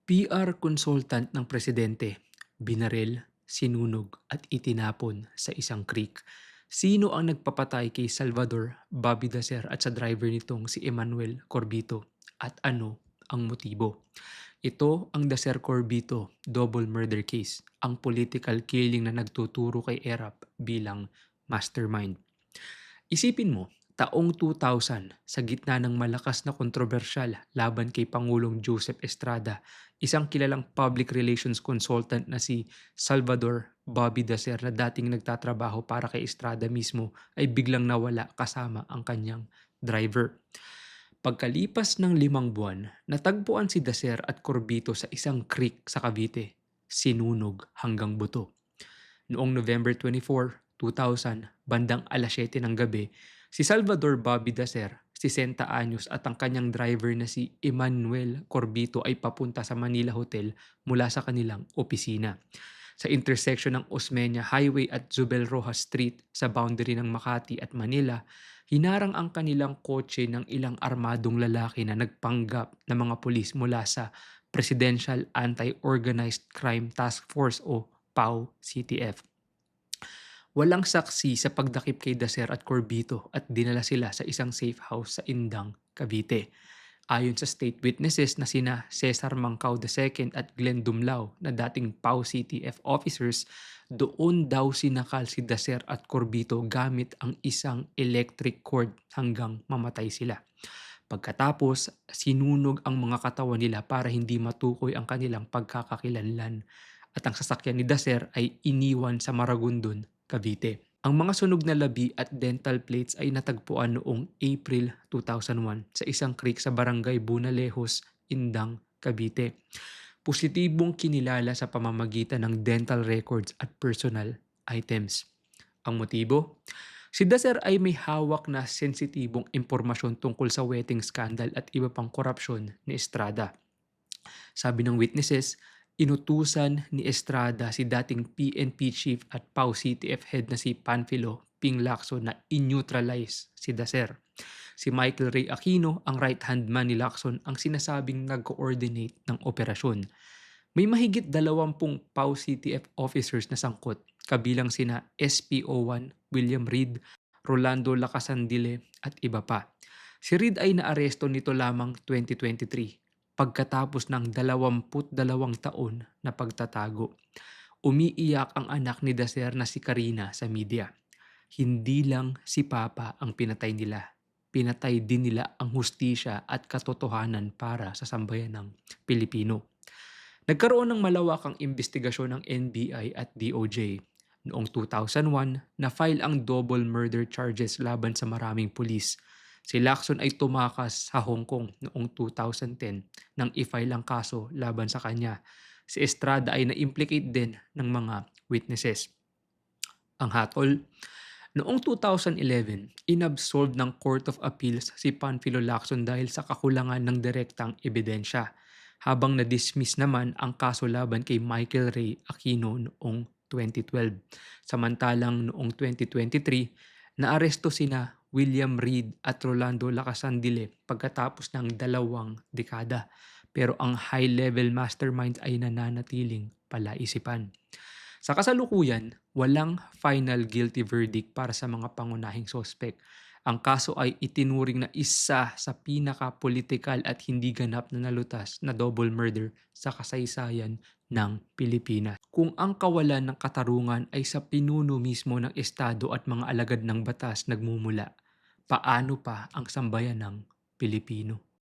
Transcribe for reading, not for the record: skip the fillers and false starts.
PR consultant ng presidente, binaril, sinunog at itinapon sa isang creek. Sino ang nagpapatay kay Salvador Bobby Dacer at sa driver nitong si Emmanuel Corbito? At ano ang motibo? Ito ang Dacer Corbito double murder case, ang political killing na nagtuturo kay Erap bilang mastermind. Isipin mo, taong 2000, sa gitna ng malakas na kontrobersyal laban kay Pangulong Joseph Estrada, isang kilalang public relations consultant na si Salvador Bobby Dacer na dating nagtatrabaho para kay Estrada mismo ay biglang nawala kasama ang kanyang driver. Pagkalipas ng 5 buwan, natagpuan si Dacer at Corbito sa isang creek sa Cavite, sinunog hanggang buto. Noong November 24, 2000, bandang 7:00 ng gabi, si Salvador Bobby Dacer, 60 anyos at ang kanyang driver na si Emmanuel Corbito ay papunta sa Manila Hotel mula sa kanilang opisina. Sa intersection ng Osmeña Highway at Zubel Rojas Street sa boundary ng Makati at Manila, hinarang ang kanilang kotse ng ilang armadong lalaki na nagpanggap na mga pulis mula sa Presidential Anti-Organized Crime Task Force o PAO-CTF. Walang saksi sa pagdakip kay Dacer at Corbito at dinala sila sa isang safe house sa Indang, Cavite. Ayon sa state witnesses na sina Cesar Mancao II at Glenn Dumlao na dating PAO-CTF officers, doon daw sinakal si Dacer at Corbito gamit ang isang electric cord hanggang mamatay sila. Pagkatapos, sinunog ang mga katawan nila para hindi matukoy ang kanilang pagkakakilanlan at ang sasakyan ni Dacer ay iniwan sa Maragondon, Cavite. Ang mga sunog na labi at dental plates ay natagpuan noong April 2001 sa isang creek sa barangay Bunalejos, Indang, Cavite. Positibong kinilala sa pamamagitan ng dental records at personal items. Ang motibo? Si Dacer ay may hawak na sensitibong impormasyon tungkol sa wedding scandal at iba pang korupsyon ni Estrada. Sabi ng witnesses, inutusan ni Estrada si dating PNP chief at PAO-CTF head na si Panfilo Ping Lacson na in-neutralize si Dacer. Si Michael Ray Aquino, ang right-hand man ni Lacson, ang sinasabing nag-coordinate ng operasyon. May mahigit 20 PAO-CTF officers na sangkot, kabilang sina SPO1 William Reed, Rolando Lacasandile at iba pa. Si Reed ay naaresto nito lamang 2023 pagkatapos ng 22 taon na pagtatago. Umiiyak ang anak ni Dacer na si Karina sa media. Hindi lang si Papa ang pinatay nila. Pinatay din nila ang hustisya at katotohanan para sa sambayan ng Pilipino. Nagkaroon ng malawakang investigasyon ng NBI at DOJ. Noong 2001, na-file ang double murder charges laban sa maraming pulis. Si Lacson ay tumakas sa Hong Kong noong 2010 nang i-file ang kaso laban sa kanya. Si Estrada ay na-implicate din ng mga witnesses. Ang hatol, noong 2011, inabsolved ng Court of Appeals si Panfilo Lacson dahil sa kakulangan ng direktang ebidensya, habang na-dismiss naman ang kaso laban kay Michael Ray Aquino noong 2012. Samantalang noong 2023, naaresto sina William Reed at Rolando Lacasandile pagkatapos ng 2 dekada. Pero ang high-level mastermind ay nananatiling palaisipan. Sa kasalukuyan, walang final guilty verdict para sa mga pangunahing sospek. Ang kaso ay itinuring na isa sa pinaka-politikal at hindi ganap na nalutas na double murder sa kasaysayan ng Pilipinas. Kung ang kawalan ng katarungan ay sa pinuno mismo ng Estado at mga alagad ng batas nagmumula, paano pa ang sambayan ng Pilipino?